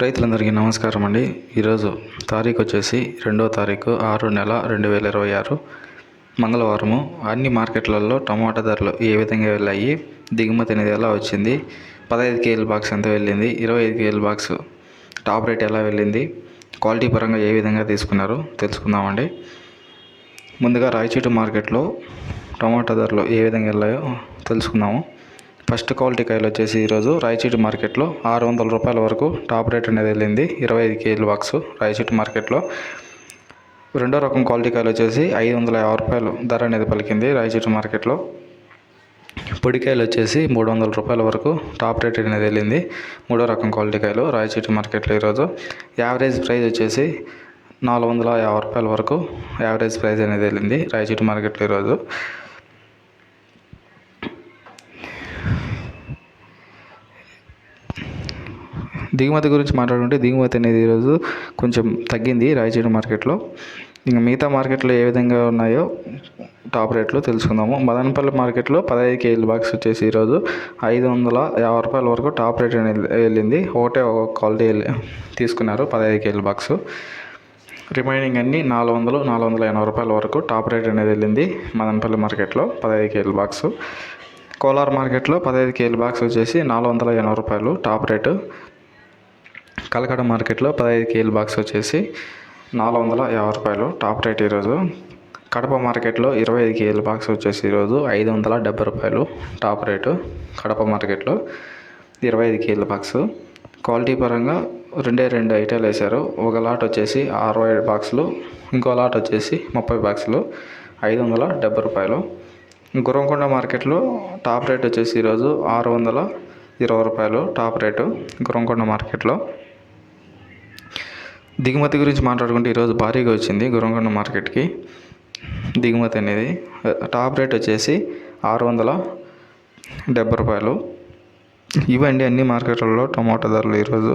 రైతులందరికీ నమస్కారం అండి. ఈరోజు తారీఖు వచ్చేసి 2వ తారీఖు 6 నెల 2026 మంగళవారము. అన్ని మార్కెట్లలో టమాటా ధరలు ఏ విధంగా వెళ్ళాయి, దిగుమతి అనేది ఎలా వచ్చింది, 15 కేజీల బాక్స్ ఎంత వెళ్ళింది, 25 కేజీల బాక్స్ టాప్ రేట్ ఎలా వెళ్ళింది, క్వాలిటీ పరంగా ఏ విధంగా తీసుకున్నారు తెలుసుకుందామండి. ముందుగా రాయచోటి మార్కెట్లో టమాటా ధరలు ఏ విధంగా వెళ్ళాయో తెలుసుకుందాము. ఫస్ట్ క్వాలిటీ కాయలు వచ్చేసి ఈరోజు రాయచోటి మార్కెట్లో 600 రూపాయల వరకు టాప్ రేట్ అనేది వెళ్ళింది. 25 కేజీల బాక్స్ రాయచోటి మార్కెట్లో. రెండో రకం క్వాలిటీ కాయలు వచ్చేసి 550 రూపాయలు ధర అనేది పలికింది రాయచోటి మార్కెట్లో. పొడికాయలు వచ్చేసి 300 రూపాయల వరకు టాప్ రేట్ అనేది వెళ్ళింది. మూడో రకం క్వాలిటీ కాయలు రాయచోటి మార్కెట్లో ఈరోజు. యావరేజ్ ప్రైస్ వచ్చేసి 450 రూపాయల వరకు యావరేజ్ ప్రైస్ అనేది వెళ్ళింది రాయచోటి మార్కెట్లో ఈరోజు. దిగుమతి గురించి మాట్లాడుకుంటే దిగుమతి అనేది ఈరోజు కొంచెం తగ్గింది రాయచోటి మార్కెట్లో. ఇంకా మిగతా మార్కెట్లో ఏ విధంగా ఉన్నాయో టాప్ రేట్లో తెలుసుకుందాము. మదనపల్లి మార్కెట్లో 15 కేజీల బాక్స్ వచ్చేసి ఈరోజు 550 రూపాయల వరకు టాప్ రేట్ అనేది వెళ్ళింది. ఒక క్వాలిటీ తీసుకున్నారు 15 కేజీల బాక్స్. రిమైనింగ్ అన్నీ 400, 480 రూపాయల వరకు టాప్ రేట్ అనేది వెళ్ళింది మదనపల్లి మార్కెట్లో 15 కేజీల బాక్స్. కోలార్ మార్కెట్లో 15 కేజీల బాక్స్ వచ్చేసి 480 రూపాయలు టాప్ రేటు. కలకడ మార్కెట్లో 15 కేజీల బాక్స్ వచ్చేసి 450 రూపాయలు టాప్ రేట్ ఈరోజు. కడప మార్కెట్లో 25 కేజీల బాక్స్ వచ్చేసి ఈరోజు 570 రూపాయలు టాప్ రేటు కడప మార్కెట్లో 25 కేజీల బాక్స్. క్వాలిటీ పరంగా రెండు ఐటాలు వేశారు. ఒక లాట్ వచ్చేసి 60 బాక్సులు, ఇంకో లాట్ వచ్చేసి 30 బాక్సులు 570 రూపాయలు. గుర్రంకొండ మార్కెట్లో టాప్ రేట్ వచ్చేసి ఈరోజు 620 రూపాయలు టాప్ రేటు గుర్రంకొండ మార్కెట్లో. దిగుమతి గురించి మాట్లాడుకుంటే ఈరోజు భారీగా వచ్చింది గుర్రంకొండ మార్కెట్కి దిగుమతి అనేది. టాప్ రేట్ వచ్చేసి 670 రూపాయలు. ఇవండి అన్ని మార్కెట్లలో టమాటా ధరలు ఈరోజు.